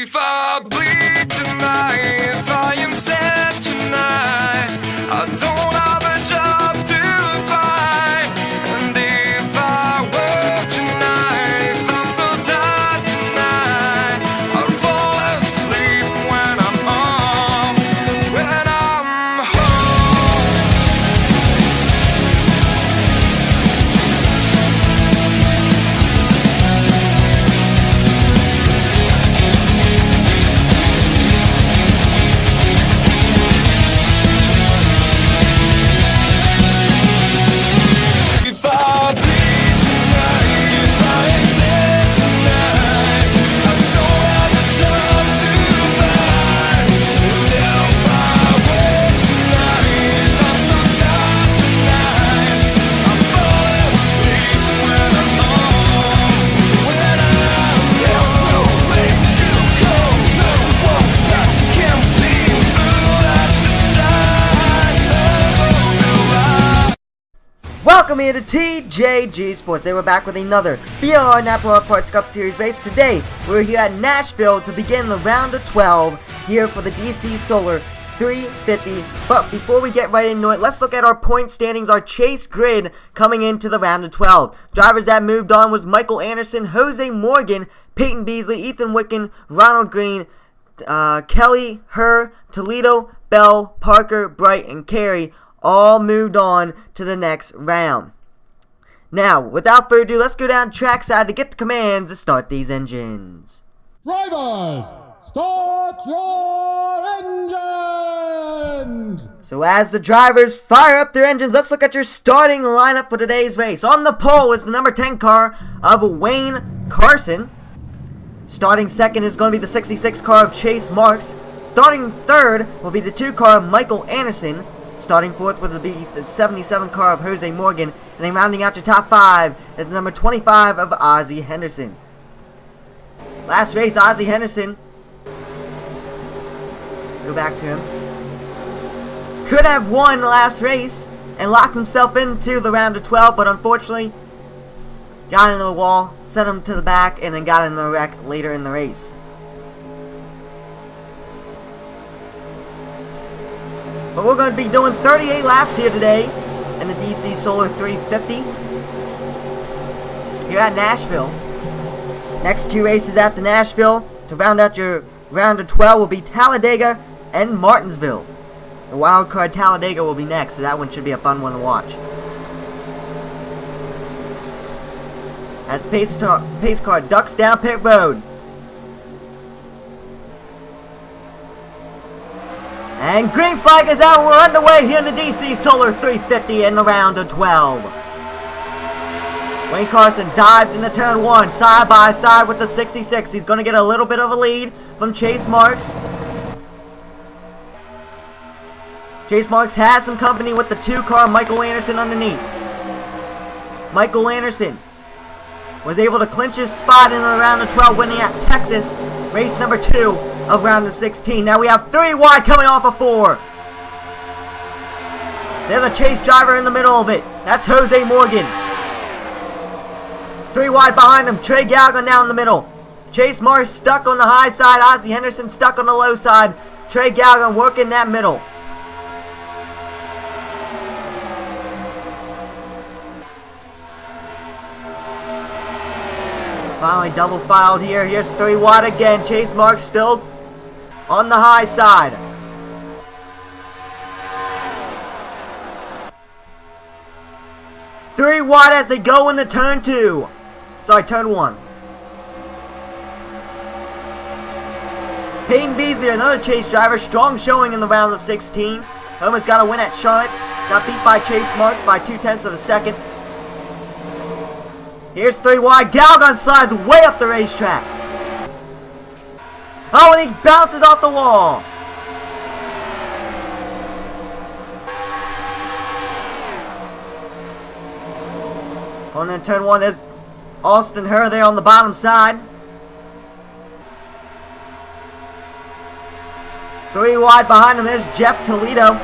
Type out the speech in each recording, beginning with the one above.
if I bleed tonight, if I am sad tonight, I don't have a job to find. And if I work tonight, if I'm so tired tonight, I'll fall asleep when I'm home, when I'm home. If I bleed tonight, if I am sad tonight, I don't have a job to find. And if I work tonight, if I'm so tired tonight, I'll fall asleep when I'm home, when I'm There's no place to go, no one that can see through at the side of the light. Welcome here to TJG Sports. Today we're back with another BLR Napa R14 Cup Series race. Today we're here at Nashville to begin the round of 12 here for the DC Solar 350. But before we get right into it, let's look at our point standings, our chase grid coming into the round of 12. Drivers that moved on was Michael Anderson, Jose Morgan, Peyton Beasley, Ethan Wicken, Ronald Green, Kelly, Herr, Toledo, Bell, Parker, Bright, and Carey all moved on to the next round. Now, without further ado, let's go down trackside to get the commands to start these engines. Drivers, start your engines! So as the drivers fire up their engines, let's look at your starting lineup for today's race. On the pole is the number 10 car of Wayne Carson. Starting second is going to be the 66 car of Chase Marks. Starting third will be the 2 car of Michael Anderson. Starting fourth will be the 77 car of Jose Morgan. And then rounding out your top 5 is the number 25 of Ozzie Henderson. Last race, Ozzie Henderson. Go back to him. Could have won the last race and locked himself into the round of 12, but unfortunately got into the wall, sent him to the back, and then got into the wreck later in the race. But we're going to be doing 38 laps here today in the DC Solar 350 here at Nashville. Next 2 races at the Nashville to round out your round of 12 will be Talladega and Martinsville. The wild card Talladega will be next, so that one should be a fun one to watch. As pace car ducks down pit road. And green flag is out. We're underway here in the DC Solar 350 in the round of 12. Wayne Carson dives into turn 1, side by side with the 66. He's going to get a little bit of a lead from Chase Marks. Chase Marks has some company with the 2 car Michael Anderson underneath. Michael Anderson was able to clinch his spot in the round of 12, winning at Texas, race number 2 of round of 16. Now we have 3 wide coming off of 4. There's a chase driver in the middle of it. That's Jose Morgan. 3 wide behind him. Trey Galgan down the middle. Chase Marks stuck on the high side. Ozzie Henderson stuck on the low side. Trey Galgan working that middle. Finally double filed here. Here's 3 wide again. Chase Marks still on the high side. Three wide as they go into turn 2. Sorry, turn 1. Peyton Beasley, another chase driver, strong showing in the round of 16. Almost got a win at Charlotte. Got beat by Chase Marks by 0.2 of a second. Here's 3 wide. Galgan slides way up the racetrack. Oh, and he bounces off the wall. On in turn 1 is Austin Herr there on the bottom side. 3 wide behind him is Jeff Toledo.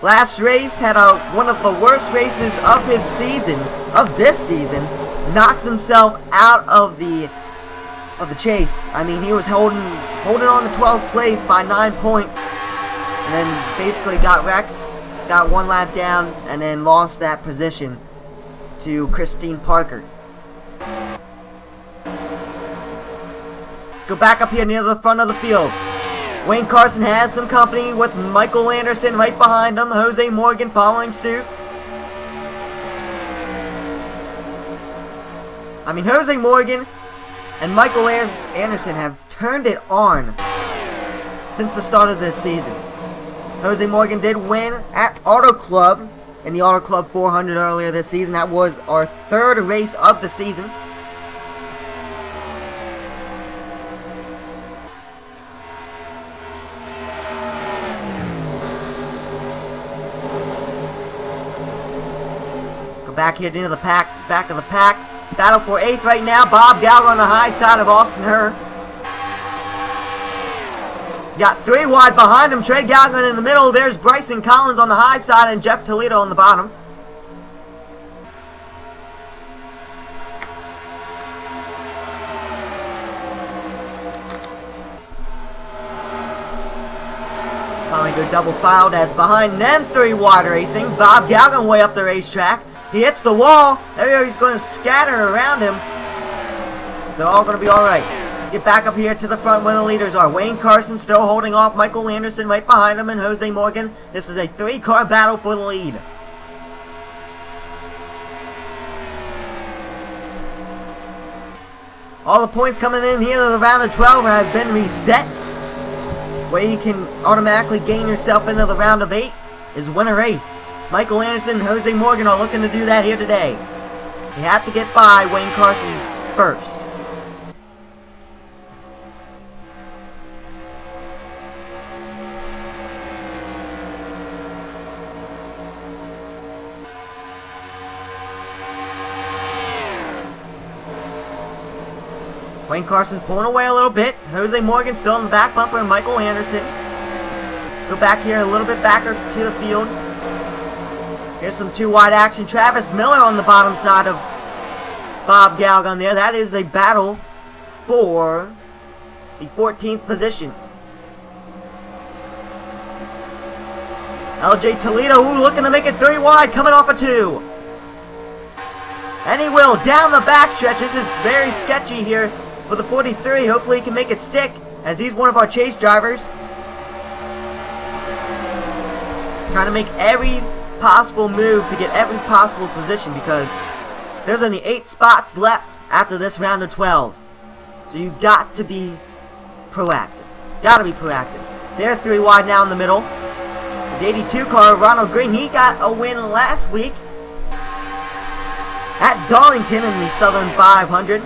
Last race had one of the worst races of his season, of this season. Knocked himself out of the of the chase. I mean, he was holding on to 12th place by 9 points, and then basically got wrecked, got 1 lap down, and then lost that position to Christine Parker. Go back up here near the front of the field. Wayne Carson has some company with Michael Anderson right behind him. Jose Morgan following suit. I mean, Jose Morgan and Michael Anderson have turned it on since the start of this season. Jose Morgan did win at Auto Club in the Auto Club 400 earlier this season. That was our 3rd race of the season. Back here into the back of the pack. Battle for 8th right now. Bob Gallagher on the high side of Austin Herr. Got 3 wide behind him. Trey Gallagher in the middle. There's Bryson Collins on the high side and Jeff Toledo on the bottom. Finally good double filed as behind them 3 wide racing. Bob Gallagher way up the racetrack. He hits the wall. Everybody's going to scatter around him. They're all going to be alright. Let's get back up here to the front where the leaders are. Wayne Carson still holding off Michael Anderson right behind him and Jose Morgan. This is a 3-car battle for the lead. All the points coming in here to the round of 12 have been reset. Where you can automatically gain yourself into the round of 8 is win a race. Michael Anderson and Jose Morgan are looking to do that here today. You have to get by Wayne Carson first. Wayne Carson's pulling away a little bit. Jose Morgan still in the back bumper and Michael Anderson. Go back here a little bit back to the field. Here's some 2 wide action. Travis Miller on the bottom side of Bob Galgon there. That is a battle for the 14th position. LJ Toledo, looking to make it 3 wide, coming off a 2. And he will, down the backstretch. This is very sketchy here for the 43. Hopefully he can make it stick, as he's one of our chase drivers. Trying to make every possible move to get every possible position, because there's only 8 spots left after this round of 12. So you got to be proactive. Gotta be proactive. They're 3 wide now in the middle. His 82 car, Ronald Green, he got a win last week at Darlington in the Southern 500.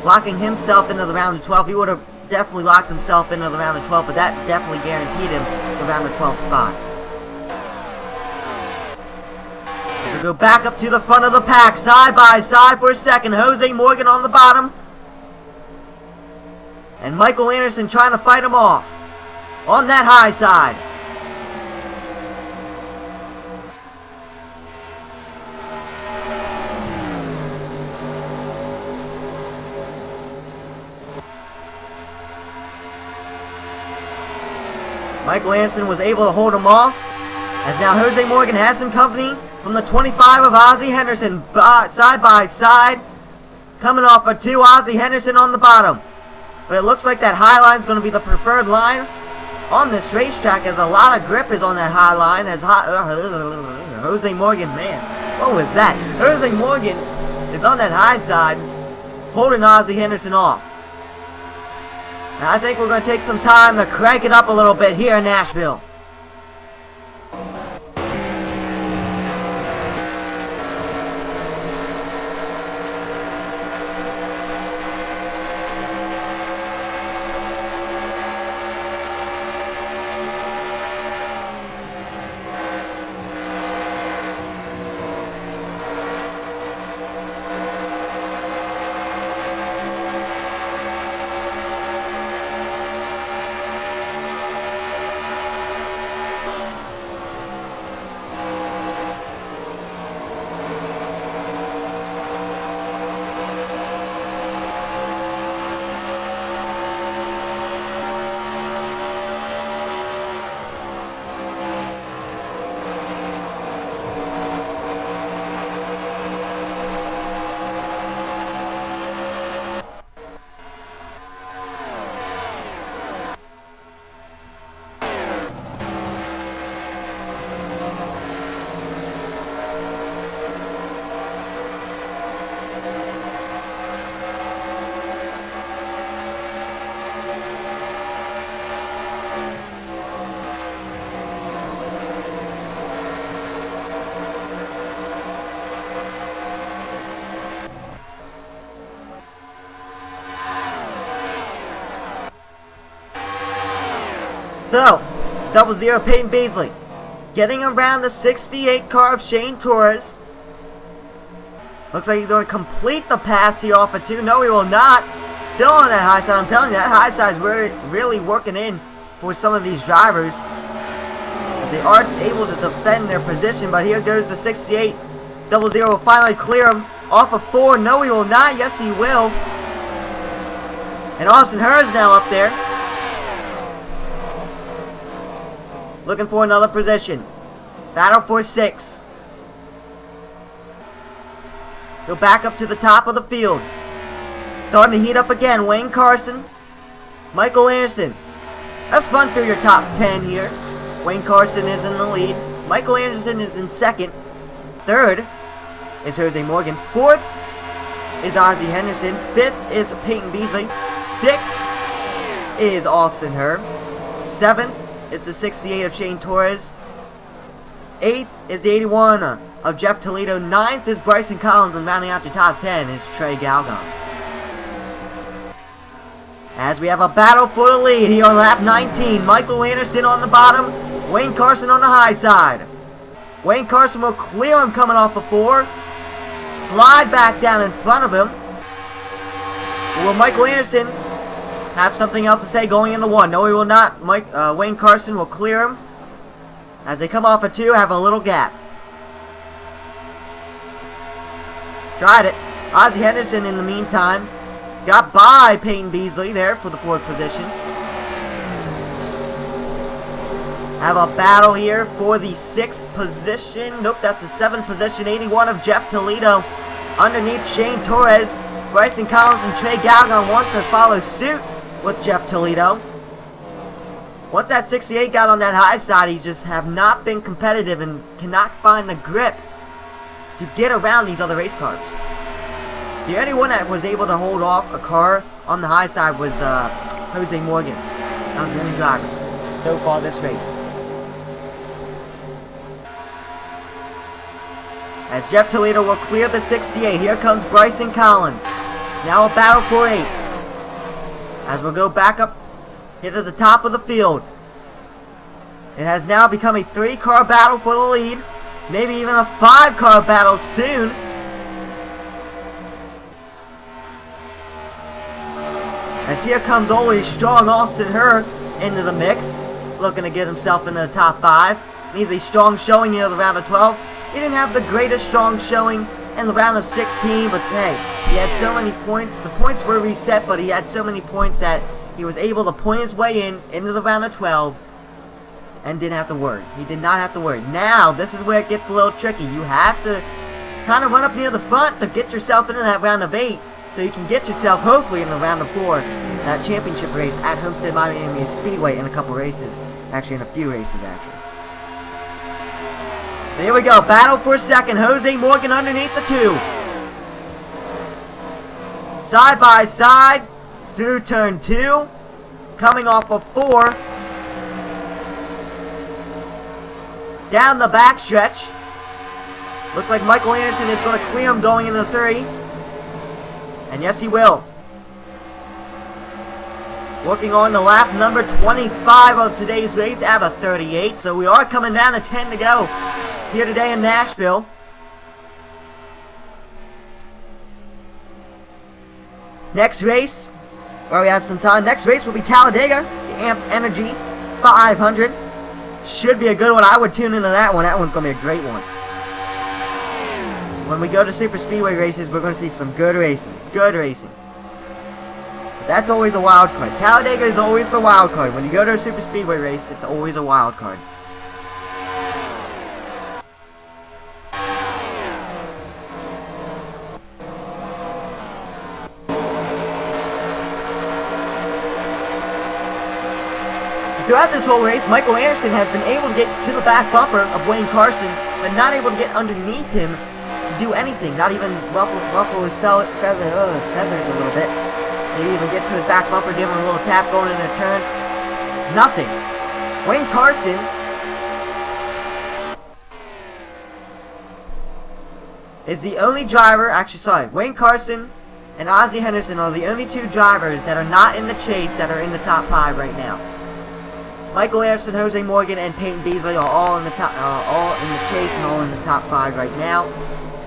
Locking himself into the round of 12. He would have definitely locked himself into the round of 12, but that definitely guaranteed him the round of 12 spot. Go back up to the front of the pack, side by side for a second. Jose Morgan on the bottom. And Michael Anderson trying to fight him off on that high side. Michael Anderson was able to hold him off, as now Jose Morgan has some company from the 25 of Ozzie Henderson, side by side, coming off a 2, Ozzie Henderson on the bottom. But it looks like that high line is going to be the preferred line on this racetrack, as a lot of grip is on that high line. As Jose Morgan, man, what was that? Jose Morgan is on that high side, holding Ozzie Henderson off. And I think we're going to take some time to crank it up a little bit here in Nashville. So, 00 Peyton Beasley getting around the 68 car of Shane Torres. Looks like he's going to complete the pass here off of 2. No, he will not. Still on that high side. I'm telling you, that high side is really working in for some of these drivers, as they aren't able to defend their position. But here goes the 68. 00 will finally clear him off of 4. No, he will not. Yes, he will. And Austin Hurd now up there, looking for another position. Battle for 6. Go back up to the top of the field. Starting to heat up again. Wayne Carson, Michael Anderson. Let's run through your top 10 here. Wayne Carson is in the lead. Michael Anderson is in second. Third is Jose Morgan. Fourth is Ozzie Henderson. Fifth is Peyton Beasley. Sixth is Austin Hurd. Seventh is the 68 of Shane Torres. Eighth is the 81 of Jeff Toledo. Ninth is Bryson Collins, and rounding out your top 10 is Trey Galgon. As we have a battle for the lead here on lap 19. Michael Anderson on the bottom, Wayne Carson on the high side. Wayne Carson will clear him coming off of 4. Slide back down in front of him. Will Michael Anderson have something else to say going into 1? No, he will not. Wayne Carson will clear him. As they come off of 2, have a little gap. Tried it. Ozzie Henderson, in the meantime, got by Peyton Beasley there for the 4th position. Have a battle here for the 6th position. Nope, that's the 7th position. 81 of Jeff Toledo underneath Shane Torres. Bryson Collins and Trey Galgon want to follow suit with Jeff Toledo. Once that 68 got on that high side, he just have not been competitive and cannot find the grip to get around these other race cars. The only one that was able to hold off a car on the high side was Jose Morgan. That was the only driver so far this race. As Jeff Toledo will clear the 68, here comes Bryson Collins. Now a battle for 8. As we'll go back up here to the top of the field. It has now become a 3-car battle for the lead. Maybe even a 5-car battle soon. As here comes always strong Austin Hurd into the mix, looking to get himself into the top 5. Needs a strong showing here in the round of 12. He didn't have the greatest strong showing in the round of 16, but hey, he had so many points. The points were reset, but he had so many points that he was able to point his way into the round of 12 and didn't have to worry. He did not have to worry. Now, this is where it gets a little tricky. You have to kind of run up near the front to get yourself into that round of 8, so you can get yourself, hopefully, in the round of 4, that championship race at Homestead Miami Speedway in a couple races. Actually, in a few races, actually. So here we go. Battle for 2nd. Jose Morgan underneath the 2. Side by side through turn 2. Coming off of 4. Down the back stretch. Looks like Michael Anderson is going to clear him going into 3. And yes, he will. Working on the lap number 25 of today's race out of 38. So we are coming down to 10 to go here today in Nashville. Next race, where we have some time. Next race will be Talladega, the Amp Energy 500. Should be a good one. I would tune into that one. That one's going to be a great one. When we go to Super Speedway races, we're going to see some good racing. Good racing. But that's always a wild card. Talladega is always the wild card. When you go to a Super Speedway race, it's always a wild card. Throughout this whole race, Michael Anderson has been able to get to the back bumper of Wayne Carson, but not able to get underneath him to do anything. Not even ruffle his feathers a little bit. Maybe even get to his back bumper, give him a little tap going into a turn. Nothing. Wayne Carson is the only driver, Wayne Carson and Ozzie Henderson are the only 2 drivers that are not in the chase that are in the top 5 right now. Michael Anderson, Jose Morgan, and Peyton Beasley are all in the top, all in the chase and all in the top 5 right now.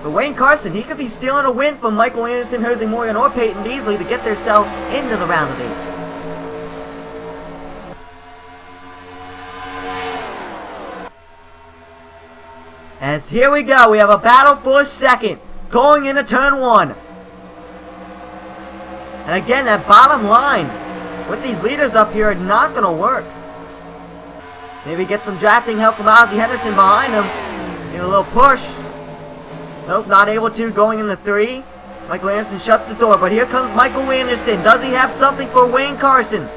But Wayne Carson, he could be stealing a win from Michael Anderson, Jose Morgan, or Peyton Beasley to get themselves into the round of 8. As here we go, we have a battle for second, going into turn 1. And again, that bottom line with these leaders up here are not going to work. Maybe get some drafting help from Ozzie Henderson behind him. Give a little push. Nope, not able to, going into 3. Michael Anderson shuts the door, but here comes Michael Anderson. Does he have something for Wayne Carson?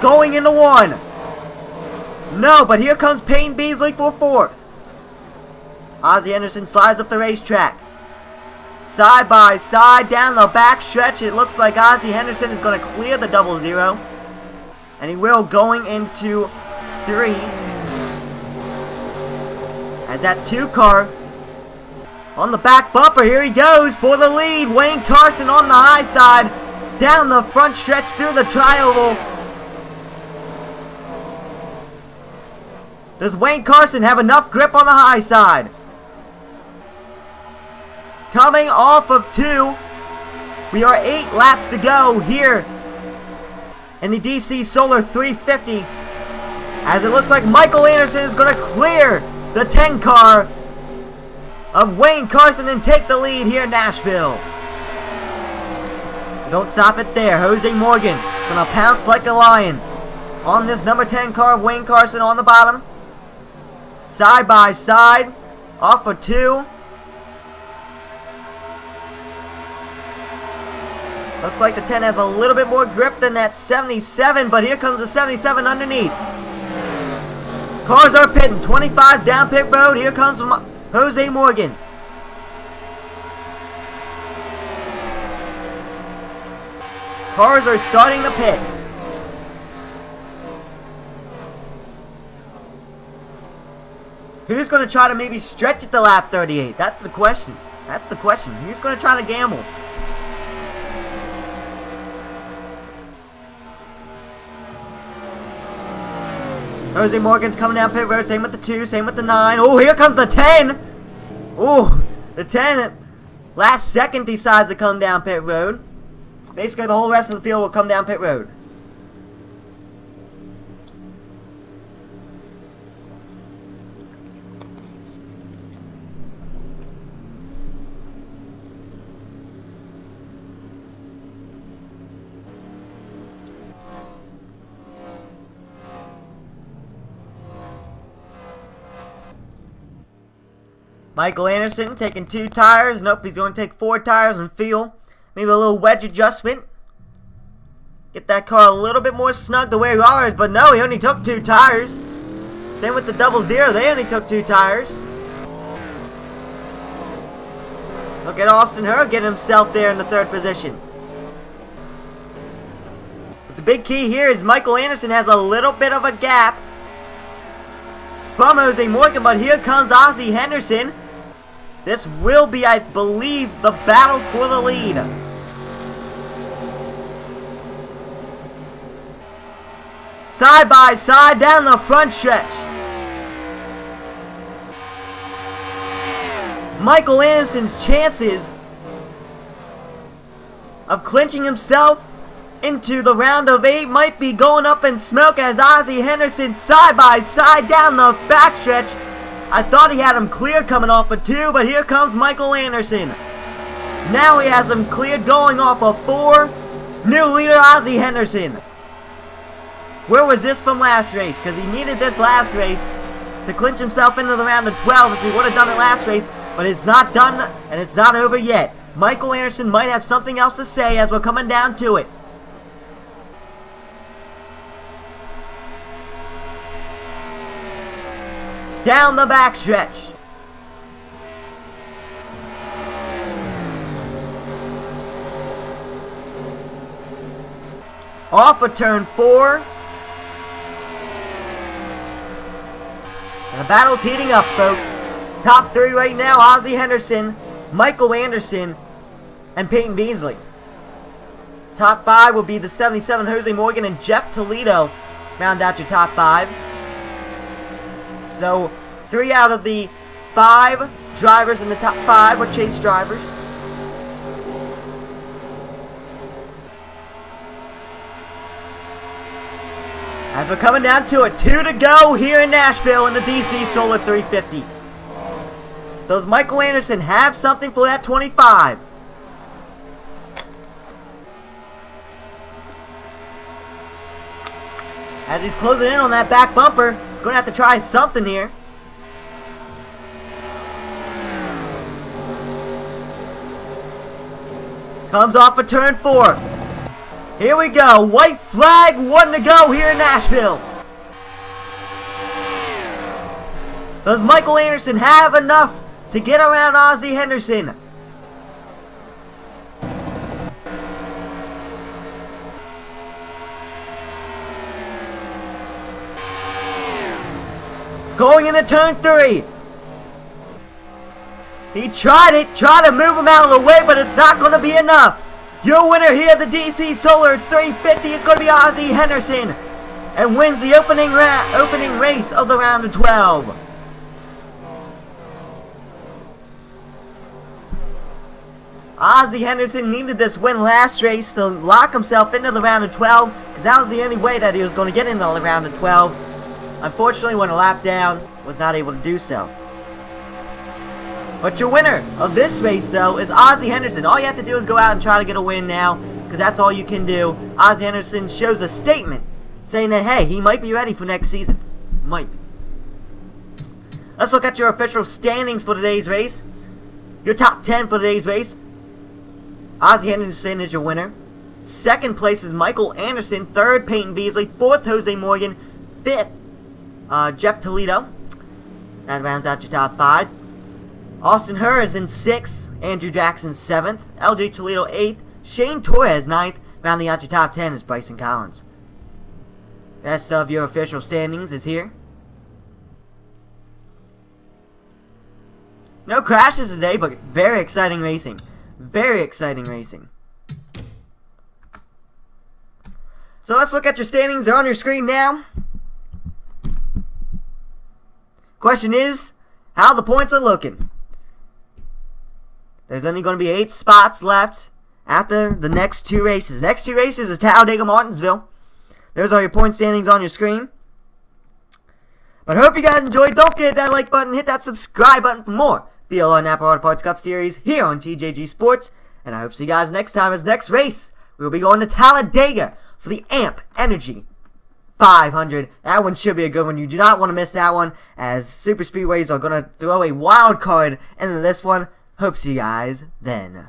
Going into 1. No, but here comes Peyton Beasley for 4th. Ozzie Henderson slides up the racetrack. Side by side down the back stretch. It looks like Ozzie Henderson is going to clear the 00. And he will, going into 3. As that 2 car on the back bumper. Here he goes for the lead. Wayne Carson on the high side. Down the front stretch through the tri-oval. Does Wayne Carson have enough grip on the high side? Coming off of 2. We are 8 laps to go here in the DC Solar 350. As it looks like Michael Anderson is going to clear the 10 car of Wayne Carson and take the lead here in Nashville. Don't stop it there. Jose Morgan going to pounce like a lion on this number 10 car of Wayne Carson on the bottom. Side by side, off for 2. Looks like the 10 has a little bit more grip than that 77, but here comes the 77 underneath. Cars are pitting. 25's down pit road. Here comes Jose Morgan. Cars are starting to pit. Who's going to try to maybe stretch it to lap 38? That's the question. That's the question. Who's going to try to gamble? Jose Morgan's coming down pit road. Same with the 2. Same with the 9. Oh, here comes the 10. Oh, the 10 last second decides to come down pit road. Basically, the whole rest of the field will come down pit road. Michael Anderson taking 2 tires. Nope, he's going to take 4 tires and feel. Maybe a little wedge adjustment. Get that car a little bit more snug the way we are. But no, he only took 2 tires. Same with the 00. They only took 2 tires. Look at Austin Herr get himself there in the 3rd position. But the big key here is Michael Anderson has a little bit of a gap from Jose Morgan. But here comes Ozzie Henderson. This will be, I believe, the battle for the lead. Side by side down the front stretch. Michael Anderson's chances of clinching himself into the round of 8 might be going up in smoke as Ozzie Henderson side by side down the backstretch. I thought he had him clear coming off of 2, but here comes Michael Anderson. Now he has him cleared going off of 4. New leader Ozzie Henderson. Where was this from last race? Because he needed this last race to clinch himself into the round of 12 if he would have done it last race. But it's not done and it's not over yet. Michael Anderson might have something else to say as we're coming down to it. Down the backstretch. Off of turn 4. And the battle's heating up, folks. Top 3 right now, Ozzie Henderson, Michael Anderson, and Peyton Beasley. top 5 will be the 77 Jose Morgan and Jeff Toledo. Round out your top 5. So 3 out of the 5 drivers in the top 5 were chase drivers. As we're coming down to it, 2 to go here in Nashville in the DC Solar 350. Does Michael Anderson have something for that 25? As he's closing in on that back bumper, he's going to have to try something here. Comes off of turn 4. Here we go. White flag, 1 to go here in Nashville. Does Michael Anderson have enough to get around Ozzie Henderson? Going into turn 3. He tried to move him out of the way, but it's not going to be enough. Your winner here, the DC Solar 350, is going to be Ozzie Henderson, and wins the opening race of the round of 12. Ozzie Henderson needed this win last race to lock himself into the round of 12, because that was the only way that he was going to get into the round of 12. Unfortunately, when a lap down, was not able to do so. But your winner of this race, though, is Ozzie Henderson. All you have to do is go out and try to get a win now, because that's all you can do. Ozzie Henderson shows a statement saying that, hey, he might be ready for next season. Might be. Let's look at your official standings for today's race. Your top 10 for today's race. Ozzie Henderson is your winner. Second place is Michael Anderson. Third, Peyton Beasley. Fourth, Jose Morgan. Fifth, Jeff Toledo. That rounds out your top 5. Austin Herr is in 6th. Andrew Jackson 7th. LJ Toledo 8th. Shane Torres 9th. Rounding out your top 10 is Bryson Collins. Rest of your official standings is here. No crashes today, but very exciting racing. Very exciting racing. So let's look at your standings. They're on your screen now. Question is, how the points are looking. There's only going to be 8 spots left after the next 2 races. Next 2 races is Talladega, Martinsville. There's all your point standings on your screen. But I hope you guys enjoyed. Don't forget that like button, hit that subscribe button for more BLR Napa Auto Parts Cup Series here on TJG Sports. And I hope to see you guys next time as next race. We'll be going to Talladega for the AMP Energy 500. That one should be a good one. You do not want to miss that one, as Super Speedways are going to throw a wild card into this one. Hope to see you guys then.